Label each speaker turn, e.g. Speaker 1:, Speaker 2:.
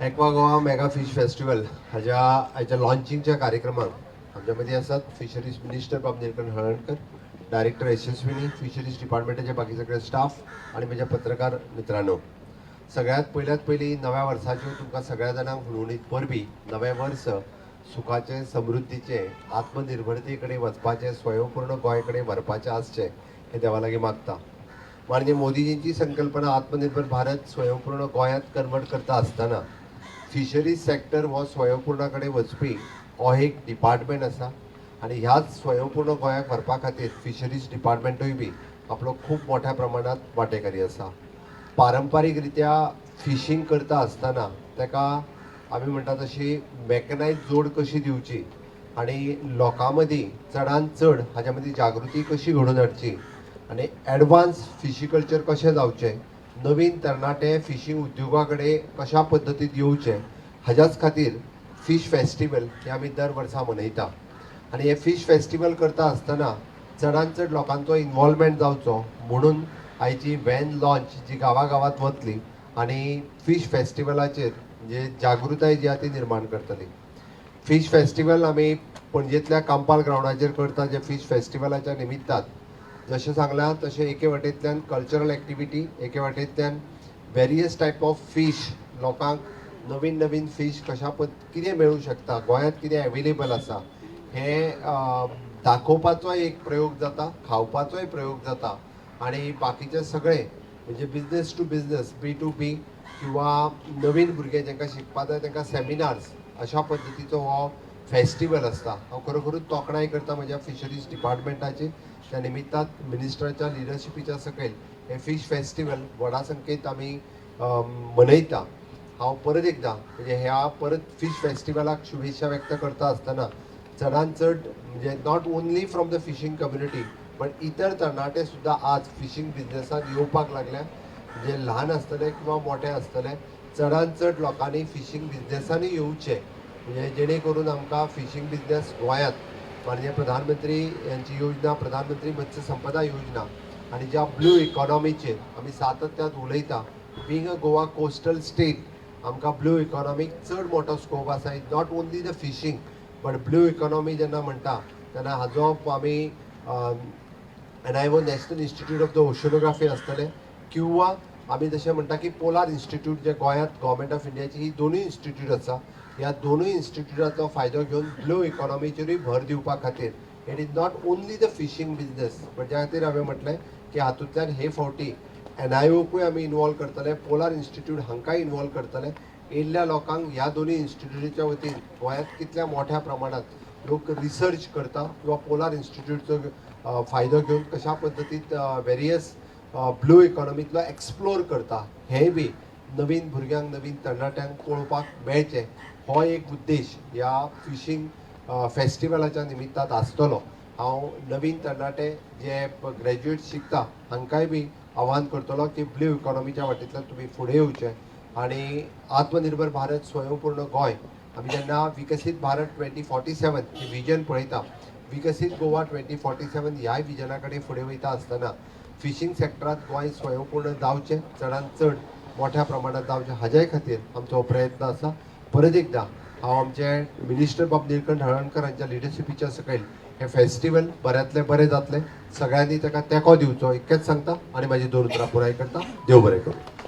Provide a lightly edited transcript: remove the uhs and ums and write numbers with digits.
Speaker 1: Aqua Goa mega fish festival हाच्या लॉन्चिंगच्या कार्यक्रमात आमच्यामध्ये असतात फिशरीज मिनिस्टर बाब निलकंठ हळणकर, डायरेक्टर यशस्विनी, फिशरीज डिपार्टमेंटाचे बाकी सगळे स्टाफ आणि माझ्या पत्रकार मित्रांनो, सगळ्यात पयली नव्या वर्साच्यो तुमकां सगळ्या जाणांक हुणहुणीत परबी. नवें वर्स सुखाचे, समृद्धीचे, आत्मनिर्भरते कडेन वचपाचें, स्वयंपूर्ण गोंय कडेन व्हरपाचें आसचें हें देवा लागीं मागता. माननीय मोदीजींची संकल्पना आत्मनिर्भर भारत स्वयंपूर्ण गोंयांत कन्वर्ट करता आसतना फिशरीज सेक्टर हो स्वयंपूर्णा कडेन वचपी हो एक डिपार्टमेंट आसा आनी ह्याच स्वयंपूर्ण गोंयाक व्हरपा खातीर फिशरीज डिपार्टमेंटूय बी आपलो खूब मोठ्या प्रमाणात वांटेकारी आसा. पारंपारीक रित्या फिशींग करता आसतना ताका आमी म्हणटा तशी मॅकनायज जोड कशी दिवची आनी लोकां मदीं चडांत चड हाच्या मदीं जागृती कशी घडोवन हाडची आनी एडवान्स फिशिकल्चर कशें जावचें, नवीन तरणाटे फिशींग उद्योगा कडेन कशा पद्दतीन येवचे हाच्याच खातीर फिश फेस्टिवल हे आमी दर वर्सा मनयता. आनी हे फिश फेस्टिवल करता आसतना चडांत चड लोकांचो इन्वॉल्वमेंट जावचो म्हणून आयची व्हॅन लॉन्च जी गांवागांवांत वतली आनी फिश फेस्टिवलाचेर म्हणजे जागृताय जी आसा ती निर्माण करतली. फिश फेस्टिवल आमी पणजेंतल्या कांपाल ग्रावंडाचेर करता, जे फिश फेस्टिवलाच्या निमित्तान जशें सांगलां तशें एके वाटेंतल्यान कल्चरल एक्टिविटी, एके वाटेंतल्यान वेरियस टायप ऑफ फीश, लोकांक नवीन नवीन फीश कितें मेळूं शकता, गोंयांत कितें एवेलेबल आसा हें दाखोवपाचोय एक प्रयोग जाता, खावपाचोय प्रयोग जाता आनी बाकीचे सगळे म्हणजे बिजनेस टू बिजनेस, B2B किंवा नवीन भुरगे जांकां शिकपा जाय तांकां सेमिनार्स अशा पद्दतीचो हो फेस्टिवल आसता. हांव खरोखरूच तोखणाय करता म्हज्या फिशरीज डिपार्टमेंटाची. त्या निमित्तान मिनिस्टराच्या लिडरशिपीच्या सकयल हे फिश फेस्टिवल व्हडा संख्येत आमी मनयता. हांव परत एकदां म्हणजे ह्या परत फिश फेस्टिवलाक शुभेच्छा व्यक्त करता आसतना चडांत चड म्हणजे not only from the fishing community but इतर तरणाटे सुद्दां आज फिशींग बिजनेसांत येवपाक लागल्या. म्हणजे ल्हान आसतले किंवा मोठे आसतले, चडांत चड लोकांनी फिशींग बिजनेसांनी येवचें म्हणजे जेणे करून आमकां फिशींग बिजनेस गोंयांत माननीय प्रधानमंत्री यांची योजना, प्रधानमंत्री मत्स्य संपदा योजना आणि ज्या ब्लू इकॉनॉमीचेर आमी सातत्यात उलयता, being a Goa coastal state आमकां ब्लू इकॉनॉमीक चड मोठो स्कोप आसा. It not only the fishing but blue economy जेन्ना म्हणटा तेन्ना हाजो आमी NIO national institute of the oceanography आसतले किंवा आमी जशें म्हणटा की पोलार इन्स्टिट्यूट जे गोंयांत गव्हर्मेंट ऑफ इंडियाची ही दोनूय इन्स्टिट्यूट आसा. ह्या दोनूय इन्स्टिट्यूटाचो फायदो घेवन ब्लू इकॉनॉमीचेरूय भर दिवपा खातीर it is not only the fishing business but ज्या खातीर हांवें म्हटलें की हातूंतल्यान हे फावटी NIOकूय आमी इनवॉल्व करतले, पोलार इन्स्टिट्यूट हांकांय इनवॉल्व करतले. येयल्ल्या लोकांक ह्या दोनूय इन्स्टिट्यूटाच्या वतीन गोंयांत कितल्या मोठ्या प्रमाणात लोक रिसर्च करता किंवा पोलार इन्स्टिट्यूटचो फायदो घेवन कशा पद्दतीन वेरियस ब्लू इकॉनॉमीतलो एक्सप्लोर करता हें बी नवीन भुरग्यांक, नवीन तरणाट्यांक पळोवपाक मेळचें हो एक उद्देश ह्या फिशींग फेस्टिवलाच्या निमित्तान आसतलो. हांव नवीन तरणाटे जे ग्रॅज्युएट शिकता हांकांय बी आव्हान करतलो की ब्लू इकॉनॉमीच्या वाटेंतल्यान तुमी फुडें येवचें आनी आत्मनिर्भर भारत स्वयंपूर्ण गोंय आमी जेन्ना विकसीत भारत 2047 हे विजन पळयता, विकसीत गोवा 2047 ह्या विजना कडेन फुडें वयता आसतना फिशींग सेक्टरांत गोंय स्वयंपूर्ण जावचें, चडांत चड मोठ्या प्रमाणात जावचें हाज्याय खातीर आमचो हो प्रयत्न आसा. परत एकदां हांव आमचे मिनिस्टर बाब निलकंठ हळणकर हांच्या लिडरशिपीच्या सकयल हे फेस्टिवल बऱ्यांतले बरें जातलें, सगळ्यांनी ताका तेंको दिवचो इतकेंच सांगता आनी म्हाजी दोन उतरां पुराय करता. देव बरें करूं.